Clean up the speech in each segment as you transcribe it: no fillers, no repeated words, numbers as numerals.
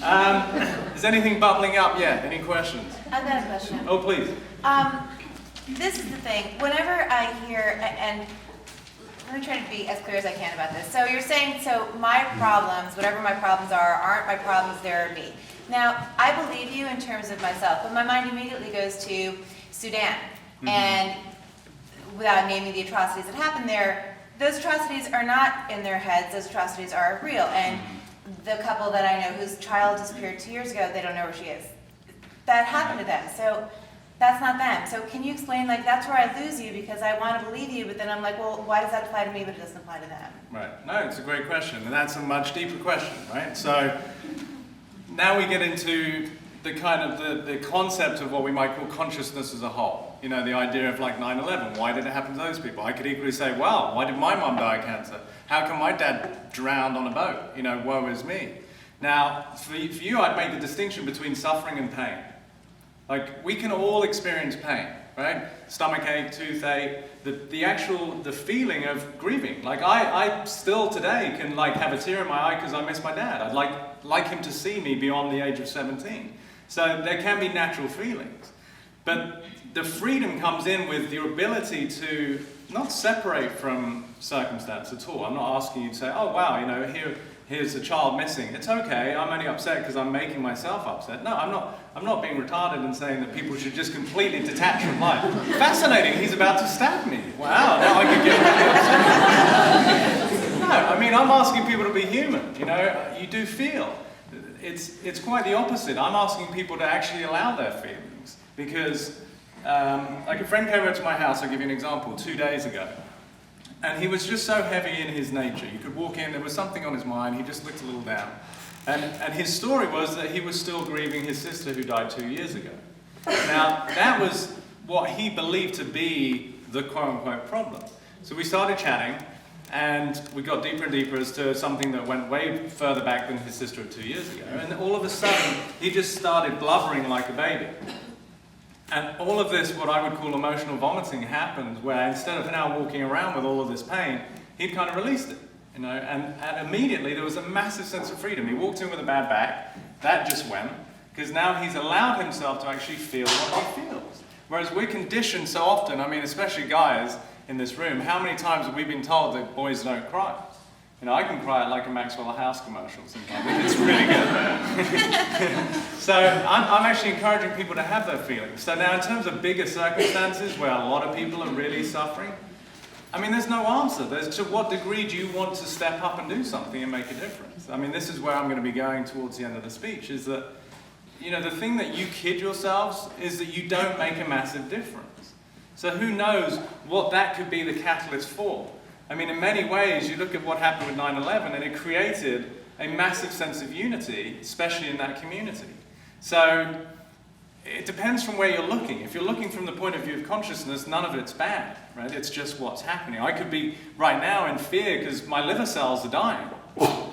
Is anything bubbling up yet? Any questions? I've got a question. Oh, please. This is the thing. Whenever I hear, and let me try to be as clear as I can about this. So you're saying, so my problems, whatever my problems are, aren't my problems, they're me. Now, I believe you in terms of myself, but my mind immediately goes to Sudan. And without naming the atrocities that happened there, those atrocities are not in their heads, those atrocities are real. And the couple that I know whose child disappeared 2 years ago, they don't know where she is. That happened to them. So that's not them. So can you explain, like, that's where I lose you because I want to believe you, but then I'm like, well, why does that apply to me, but it doesn't apply to them? Right. No, it's a great question, and that's a much deeper question, right? So now we get into the kind of the concept of what we might call consciousness as a whole. You know, the idea of like 9/11. Why did it happen to those people? I could equally say, well, why did my mum die of cancer? How come my dad drowned on a boat? You know, woe is me. Now, for you, I'd make the distinction between suffering and pain. Like, we can all experience pain, right? Stomachache, toothache, the feeling of grieving. Like, I still today can like have a tear in my eye because I miss my dad. I'd like him to see me beyond the age of 17. So there can be natural feelings. But the freedom comes in with your ability to not separate from circumstance at all. I'm not asking you to say, oh wow, you know, here's a child missing. It's okay, I'm only upset because I'm making myself upset. No, I'm not being retarded and saying that people should just completely detach from life. Fascinating, he's about to stab me. Wow, now I can get really upset. No, I mean, I'm asking people to be human, you know, you do feel. It's quite the opposite. I'm asking people to actually allow their feelings because, like a friend came over to my house, I'll give you an example, 2 days ago. And he was just so heavy in his nature. You could walk in, there was something on his mind, he just looked a little down. And his story was that he was still grieving his sister who died 2 years ago. Now, that was what he believed to be the quote-unquote problem. So we started chatting, and we got deeper and deeper as to something that went way further back than his sister of 2 years ago. And all of a sudden, he just started blubbering like a baby. And all of this, what I would call emotional vomiting, happened where instead of now walking around with all of this pain, he'd kind of released it, you know, and immediately there was a massive sense of freedom. He walked in with a bad back, that just went, because now he's allowed himself to actually feel what he feels. Whereas we're conditioned so often, I mean, especially guys in this room, how many times have we been told that boys don't cry? You know, I can cry at like a Maxwell House commercial sometimes. It's really good. So I'm actually encouraging people to have their feelings. So now in terms of bigger circumstances where a lot of people are really suffering, I mean, there's no answer. There's to what degree do you want to step up and do something and make a difference? I mean, this is where I'm going to be going towards the end of the speech, is that, you know, the thing that you kid yourselves is that you don't make a massive difference. So who knows what that could be the catalyst for? I mean, in many ways, you look at what happened with 9/11, and it created a massive sense of unity, especially in that community. So it depends from where you're looking. If you're looking from the point of view of consciousness, none of it's bad, right? It's just what's happening. I could be right now in fear because my liver cells are dying,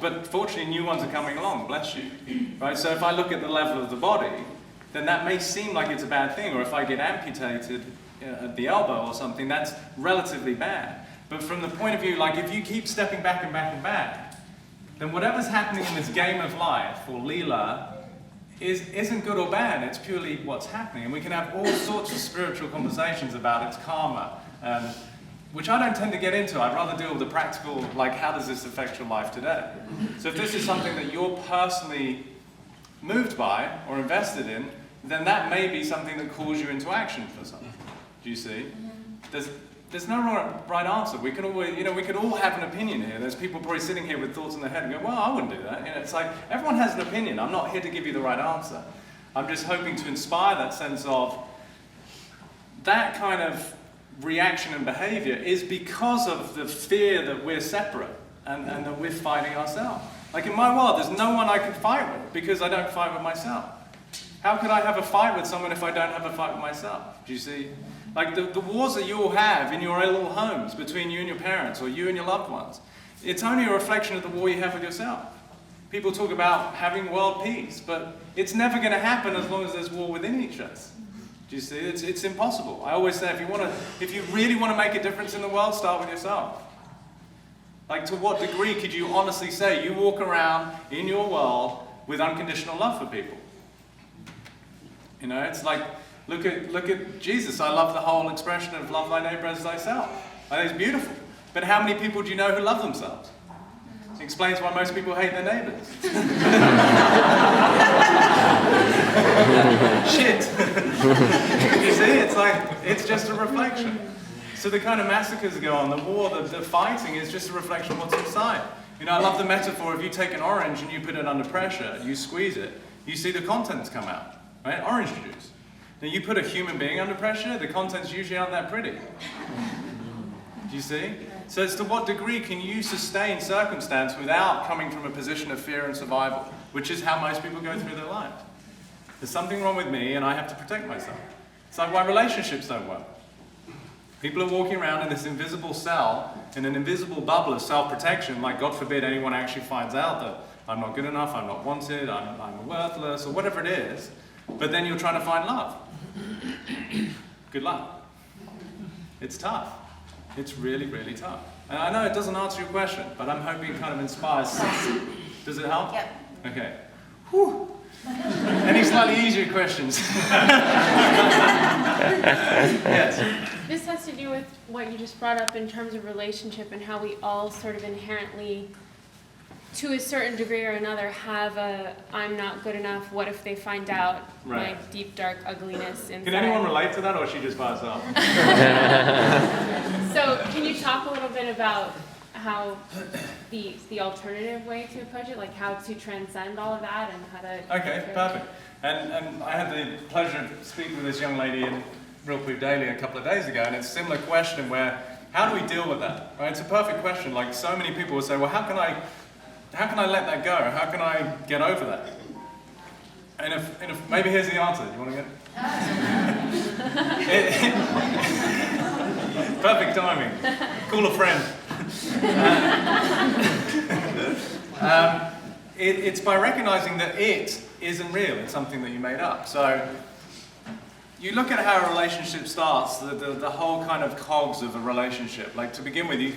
but fortunately new ones are coming along, bless you, right? So if I look at the level of the body, then that may seem like it's a bad thing, or if I get amputated at the elbow or something, that's relatively bad. But from the point of view, like if you keep stepping back and back and back, then whatever's happening in this game of life, or Leela, isn't good or bad, it's purely what's happening. And we can have all sorts of spiritual conversations about its karma, which I don't tend to get into. I'd rather deal with the practical, like how does this affect your life today? So if this is something that you're personally moved by or invested in, then that may be something that calls you into action for something. Do you see? There's no right answer. We can always, you know, we could all have an opinion here. There's people probably sitting here with thoughts in their head and go, well, I wouldn't do that. You know, it's like everyone has an opinion. I'm not here to give you the right answer. I'm just hoping to inspire that sense of that kind of reaction and behavior is because of the fear that we're separate and that we're fighting ourselves. Like in my world, there's no one I can fight with because I don't fight with myself. How could I have a fight with someone if I don't have a fight with myself? Do you see? Like the wars that you all have in your own little homes between you and your parents or you and your loved ones, it's only a reflection of the war you have with yourself. People talk about having world peace, but it's never going to happen as long as there's war within each of us. Do you see? It's impossible. I always say if you really want to make a difference in the world, start with yourself. Like to what degree could you honestly say you walk around in your world with unconditional love for people. You know, it's like, look at Jesus. I love the whole expression of love thy neighbor as thyself. I think it's beautiful. But how many people do you know who love themselves? It explains why most people hate their neighbors. Shit. You see, it's like, it's just a reflection. So the kind of massacres that go on, the war, the fighting is just a reflection of what's inside. You know, I love the metaphor of you take an orange and you put it under pressure, you squeeze it, you see the contents come out, right? Orange juice. Now you put a human being under pressure, the contents usually aren't that pretty. Do you see? So it's to what degree can you sustain circumstance without coming from a position of fear and survival, which is how most people go through their lives. There's something wrong with me and I have to protect myself. It's like why relationships don't work. People are walking around in this invisible cell, in an invisible bubble of self-protection, like God forbid anyone actually finds out that I'm not good enough, I'm not wanted, I'm worthless, or whatever it is, but then you're trying to find love. Good luck. It's tough. It's really, really tough. And I know it doesn't answer your question, but I'm hoping it kind of inspires. Does it help? Yep. Okay. Whew. Any slightly easier questions? Yes. This has to do with what you just brought up in terms of relationship and how we all sort of inherently, to a certain degree or another, have a I'm not good enough, what if they find out my deep, dark ugliness inside. Can anyone relate to that, or is she just by herself? So can you talk a little bit about how the alternative way to approach it, like how to transcend all of that and how to... Okay, perfect. And I had the pleasure of speaking with this young lady in Real Quick Daily a couple of days ago, and it's a similar question where, how do we deal with that? Right? It's a perfect question. Like so many people will say, well, how can I let that go? How can I get over that? And if maybe here's the answer. You want to get it? Perfect timing. Call a friend. It's by recognizing that it isn't real. It's something that you made up. So you look at how a relationship starts, the whole kind of cogs of a relationship. Like to begin with, you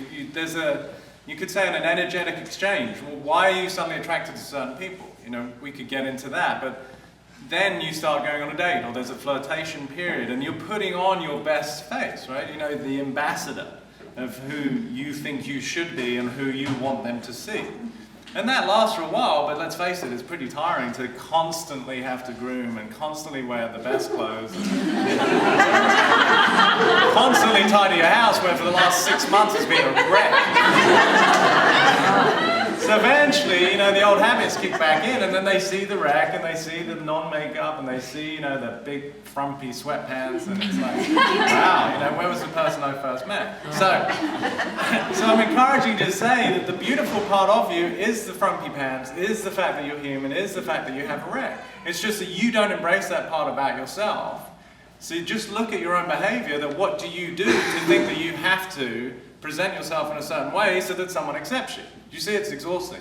could say an energetic exchange. Well, why are you suddenly attracted to certain people? You know, we could get into that, but then you start going on a date, or there's a flirtation period, and you're putting on your best face, right? You know, the ambassador of who you think you should be and who you want them to see. And that lasts for a while, but let's face it, it's pretty tiring to constantly have to groom and constantly wear the best clothes. Constantly tidy your house where for the last 6 months has been a wreck. So eventually, you know, the old habits kick back in, and then they see the wreck, and they see the non-makeup, and they see, you know, the big frumpy sweatpants, and it's like, wow, you know, where was the person I first met? So I'm encouraging you to say that the beautiful part of you is the frumpy pants, is the fact that you're human, is the fact that you have a wreck. It's just that you don't embrace that part about yourself. So you just look at your own behavior, that what do you do to think that you have to present yourself in a certain way so that someone accepts you? You see, it's exhausting.